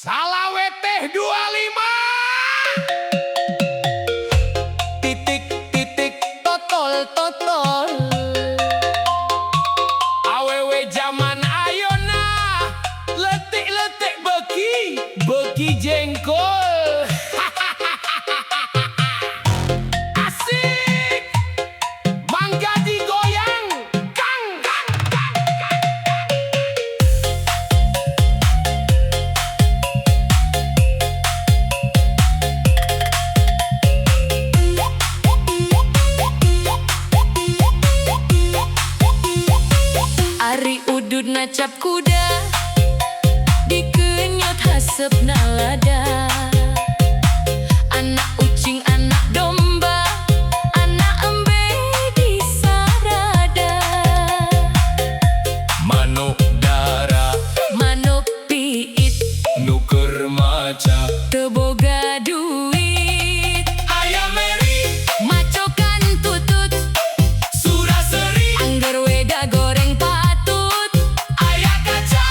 Salawe teh 25. Titik titik totol totol. Awewe zaman ayona letik letik beki beki jengkol. Asik, mangga digoyang, kang kang kang kang. Ari udud nacap kuda dikenyot hasep nalada. Anak ucing anak domba anak embe di sarada. Manuk dara Manuk piit nuker maca. teboga duit. Ayam meri Macokan tutut suraseri. angger weda goreng patut. Ayah kaca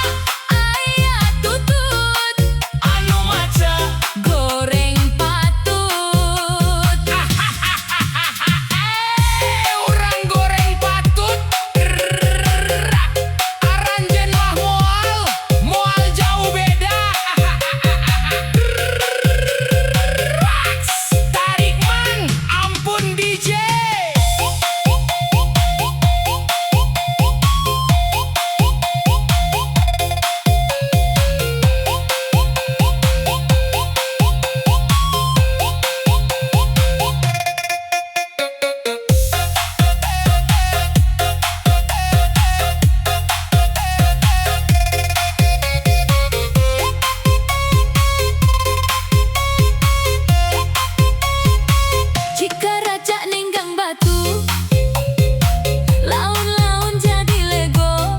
Aya tutut anu maca. goreng patut. Orang goreng patut. Aranjen mah moal jauh beda. Tarik man, ampun DJ. Jika raja ninggang batu, laun-laun jadi lego.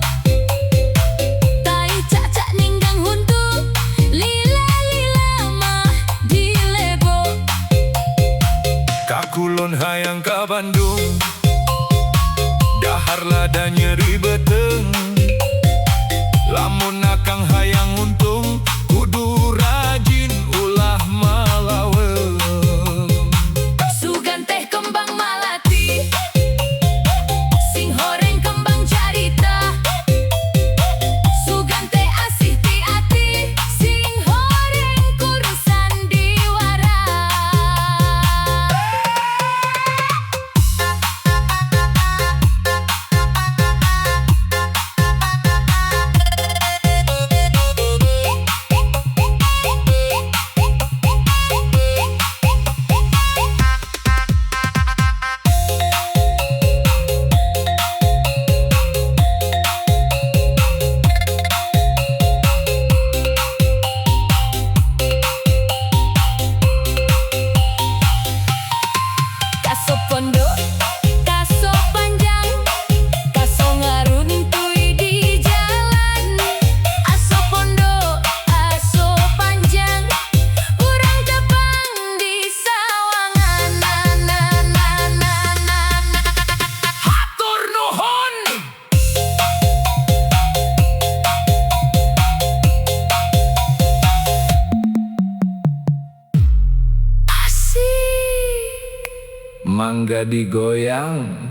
Tai cacak ninggang huntu, lila-lila mah di lego. Kakulon hayang ka Bandung, dahar lada nyeri beteng. Lamun akang hayang untung, kudu rajin ulah malaweng. Sugan teh kembang malati, sing horeng kembang carita. Sugan teh asih ti ati, sing horeng kurusan diwara. Kaso pondok, kaso panjang, kaso ngaruntui di jalan. Aso pondok, aso panjang, urang tepang di sawangan. Na na na na na na. Hatur nuhun. Asik. Mangga digoyang.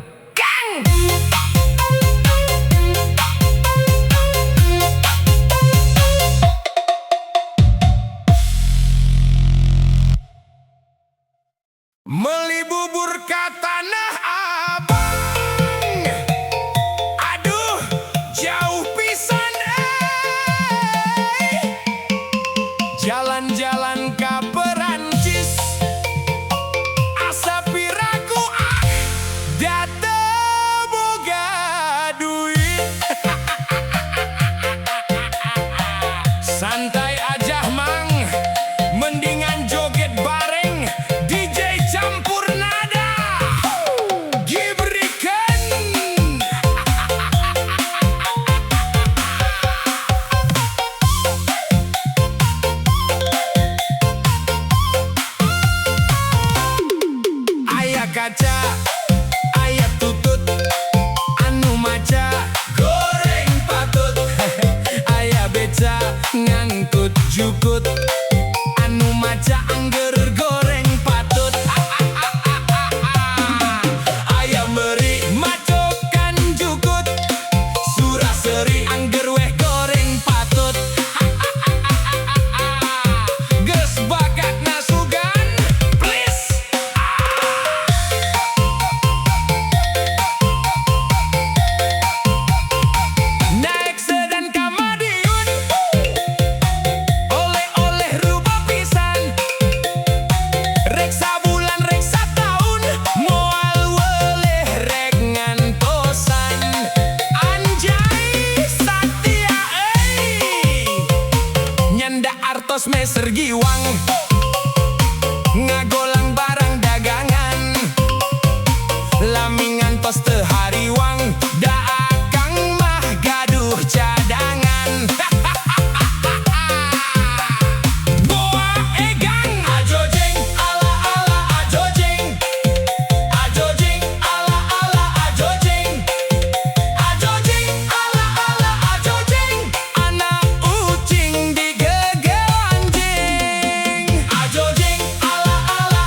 Meli bubur ka Tanah Abang. Aduh, jauh pisan jalan-jalan ka Perancis. Asa piraku datang. jukut anu maca angger goreng patut. Ayam beri macokan jukut suraseri angger weh goreng patut. Geus bakat nasugan please. Naik sedan ka Madiun, oleh-oleh rupa pisan. Rek sabulan rek sataun, moal weleh rek ngantosan. Anjay satia nyanda artos meser giwang, ngagolang barang dagangan. Lami ngantos teu hariwang, da akang mah gaduh cadangan. Boa egang ajojeng ala ala ajojeng, ajojeng ala ala ajojeng, ajojeng ala ala ajojeng. Anak ucing digegel anjing, ajojeng ala ala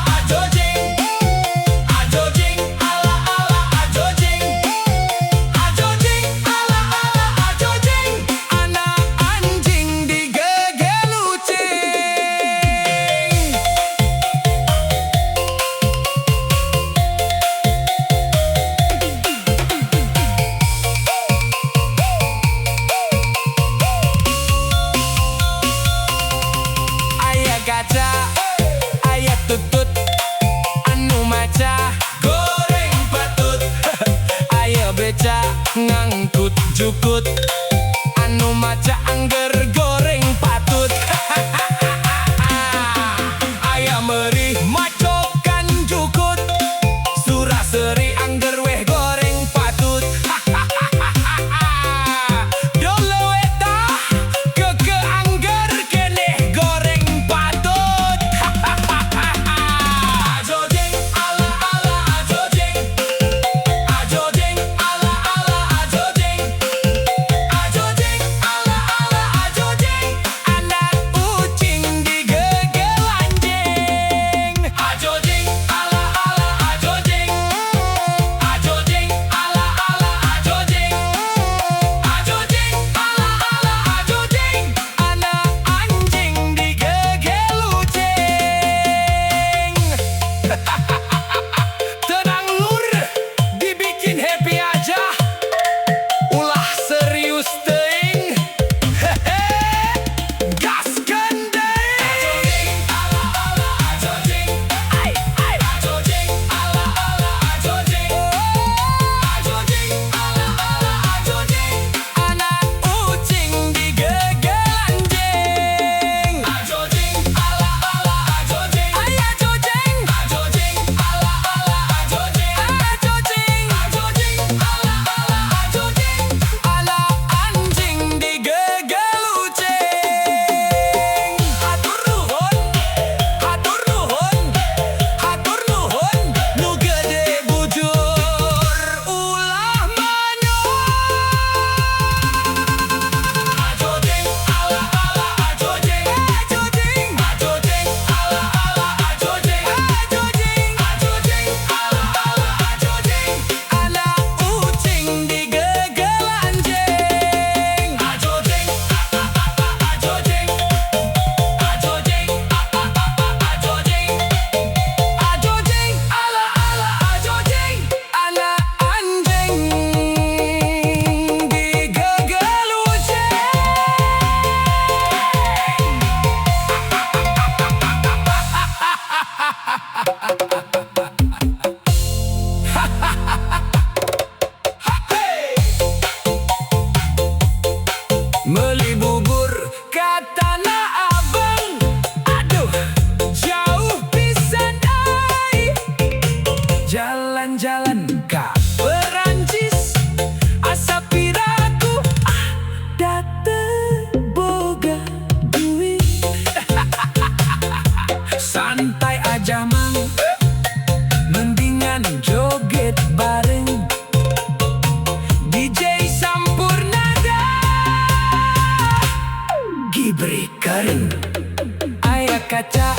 kaca,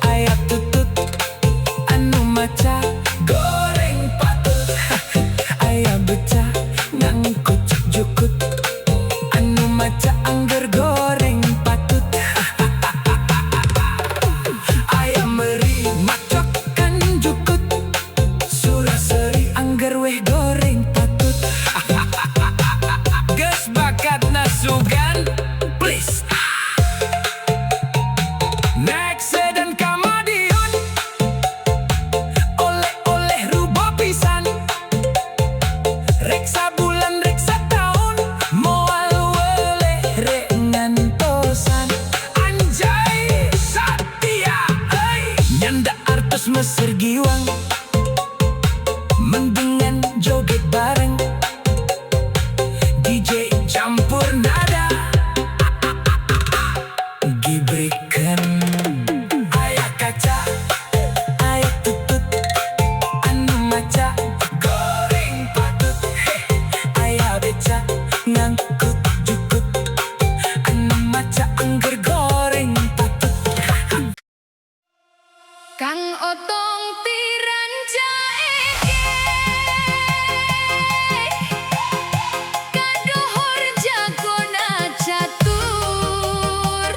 aya tutut, anu maca goreng patut. Aya beca ngangkut jukut, anu maca angger goreng patut. Aya meri macokan jukut, suraseri angger weh goreng patut. Geus bakat nasugan, please. Next dan kamadiun, oleh-oleh rubo pisan. Reksa bulan reksa tahun, moal weleh rek ngantosan. Anjay Satya euy, nyanda artos Mesir giwang, mendengan joget bareng, DJ campur nada, gibrikan. Aya kaca, aya tutut, anu maca goreng patut. Aya beca ngangkut jukut, anu maca angger goreng patut. Kang Otong tiran jaeke, kadohor jagona catur.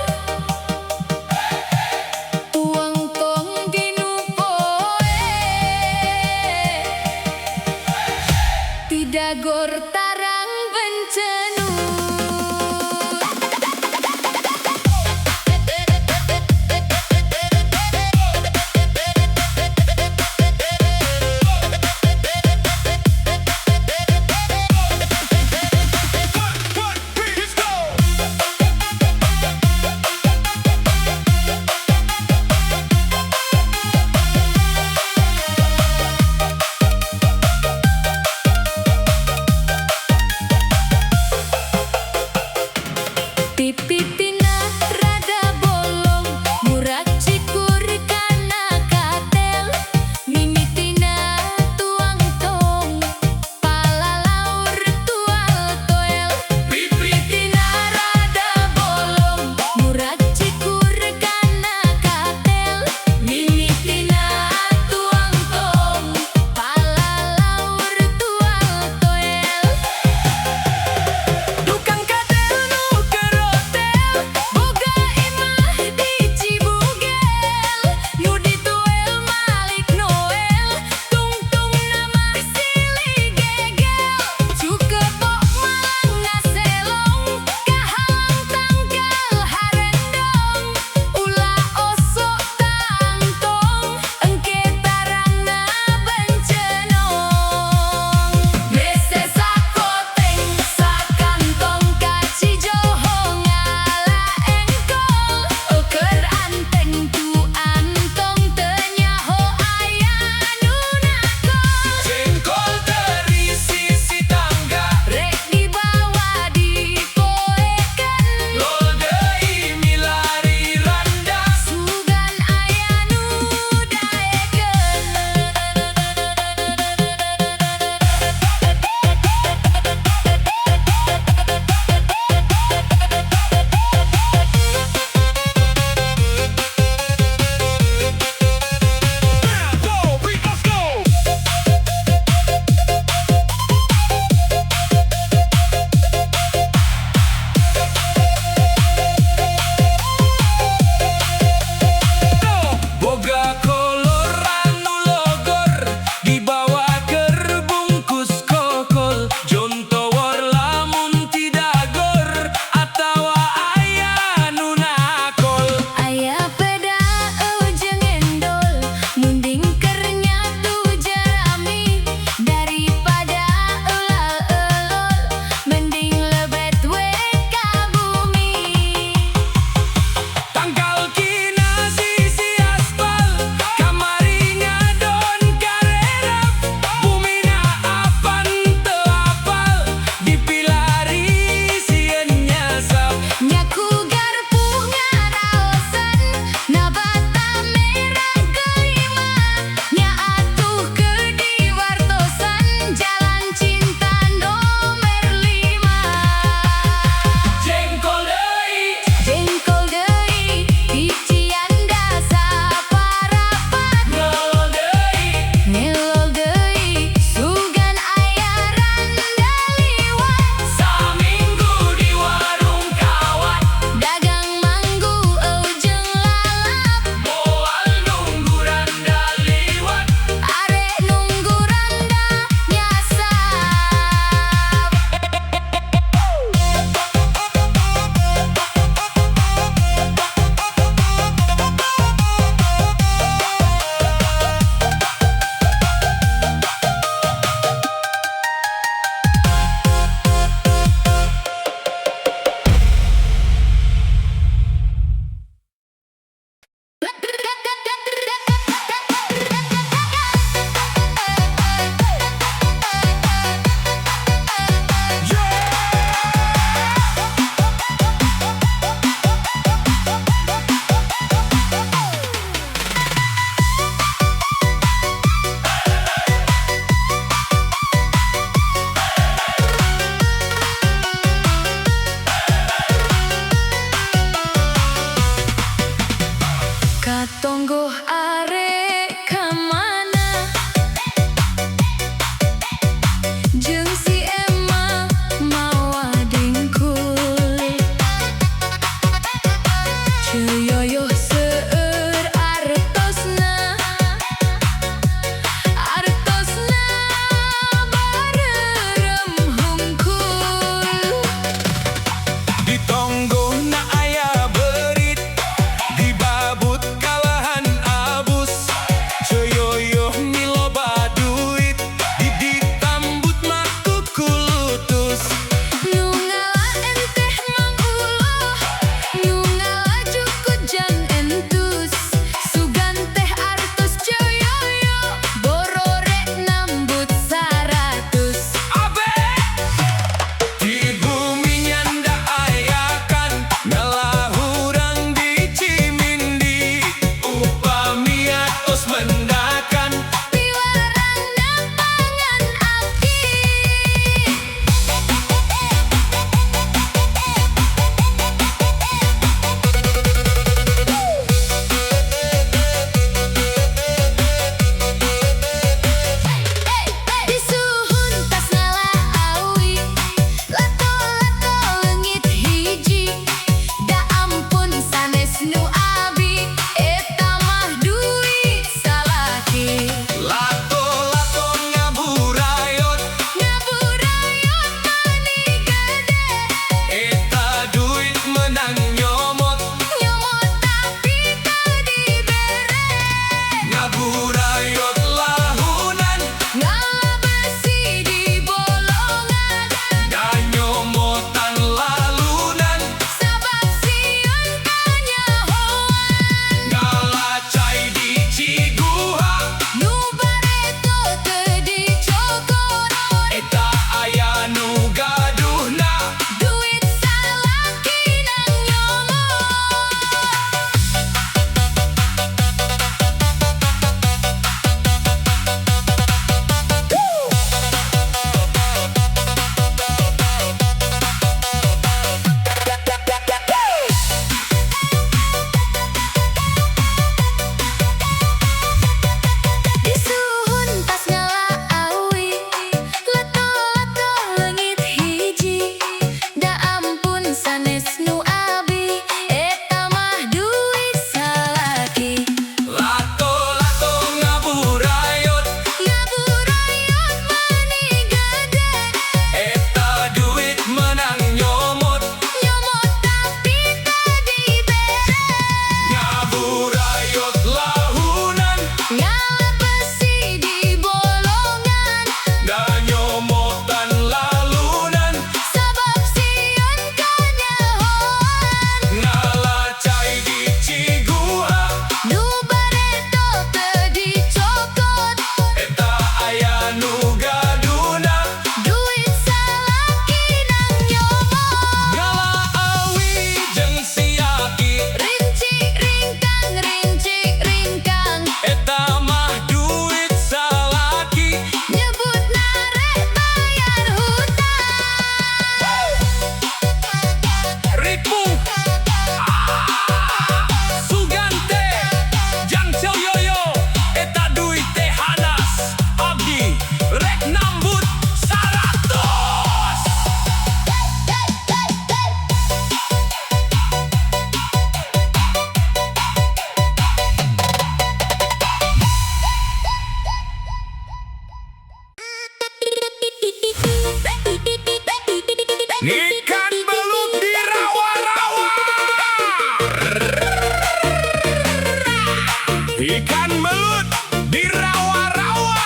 Tonggo arek kamana jeung si Emma mawa dengkul Ceyoyo seueur artosna barerem hungkul Di Tonggo na aya berit dibabut kalahan abus Ceyoyo miloba duit ditambut mah kukulutus Nu ngalah enteh mang uloh Nu ngalah jukut jan entus Sugan teh artos Ceyoyo borore nambut 100 Abe di bumi nyanda ayakan ngalahurang di Cimindi upami atos mendakan Piwarang napangan aki Disuhun tas ngalah awi Lato-lato leungit hiji Da ampun sanes nu abi Eta mah duit salaki Lato-lato ngaburayot Ngaburayot mani gede eta duit menang nyomot Nyomot tapi teu dibere ngaburayot lahunan Ngalah besi di bolongan da nyomotan lalunan Sabab sieun kanyahoan ngalacai di Ciguha Nu bareto teu dicokot eta aya nu gaduhna Duit salaki nang nyomot Disuhun tas ngalah awi Lato-lato leungit hiji Da ampun sanes nu abi Eta mah duit salaki Lato-lato ngaburayot Ngaburayot mani gede eta duit menang nyomot Nyomot tapi teu dibere ngaburayot lahunan Ngalah besi di bolongan da nyomotan lalunan Sabab sieun kanyahoan ngalacai di Ciguha Nu bareto teu dicokot eta aya nu gaduna Duit salaki nang nyomot ngalaawi jeung siaki Rincik ringkang eta mah duit salaki Nyebut narek bayar hutang Ripung Sugante Jang Ceyoyo eta duit teh hanas abdi rek nambut 100 Ikan belut di rawa-rawa Ikan belut di rawa-rawa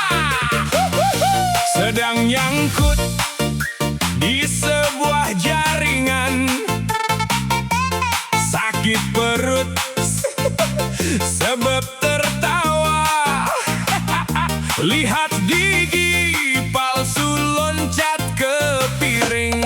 Sedang nyangkut di sebuah jaringan Sakit perut sebab tertawa Lihat gigi palsu loncat ke piring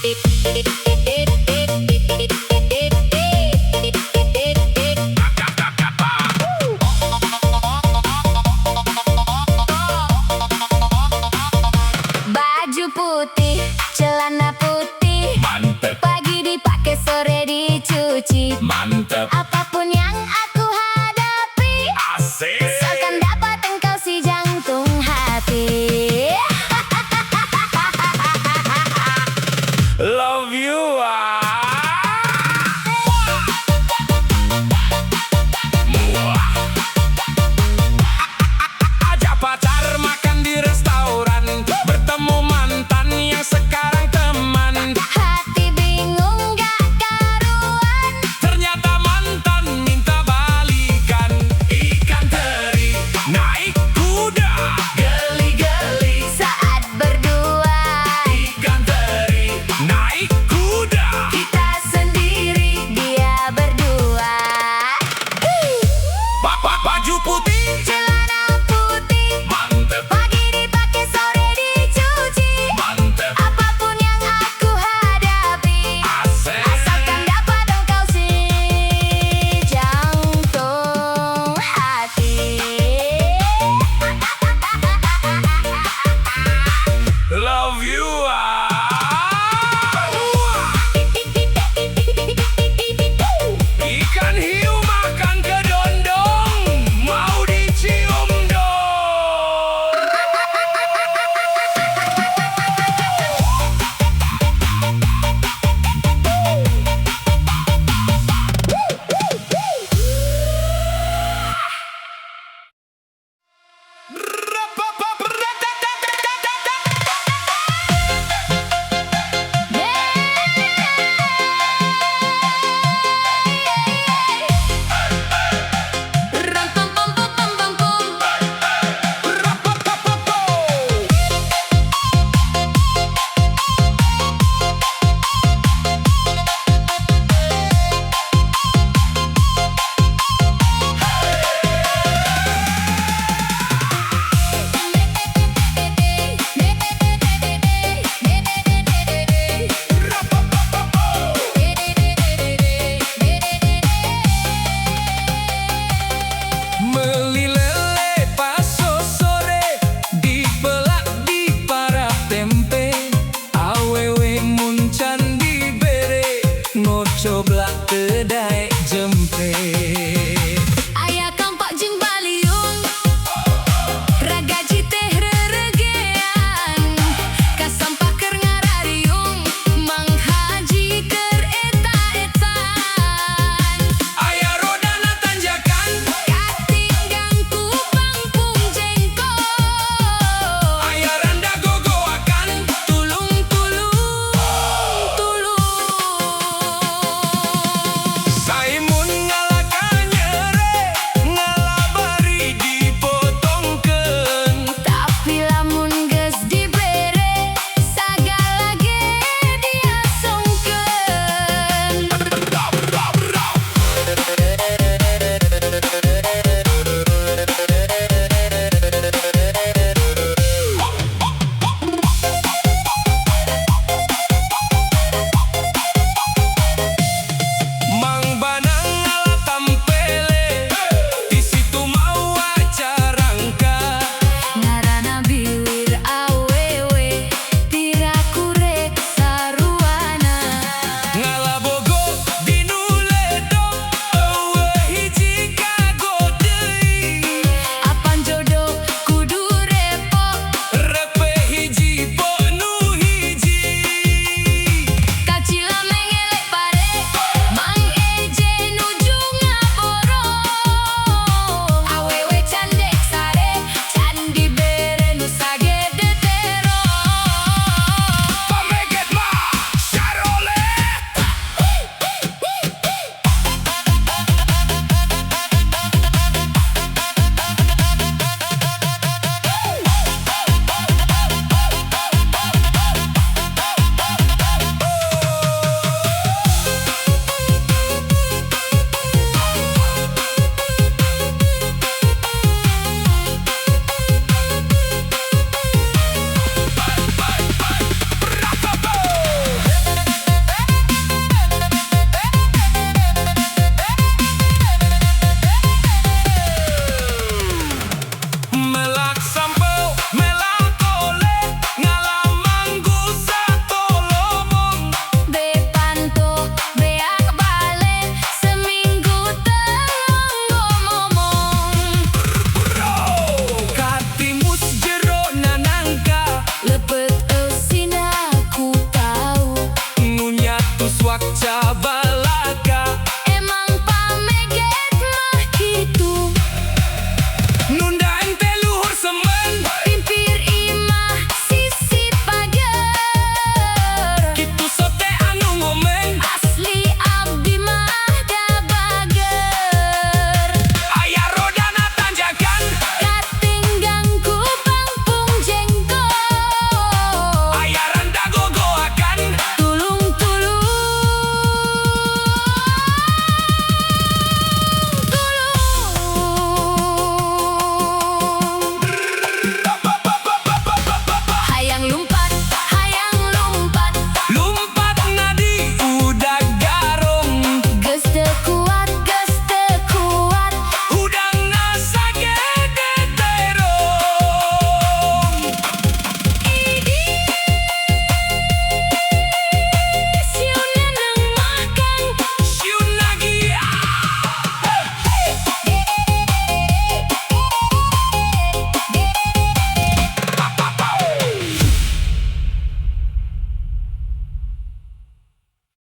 Baju putih, celana putih, Mantep, pagi dipakai, sore dicuci. mantep, Apapun yang aku hadapi, asik. seakan dapat engkau si jantung hati. Love you,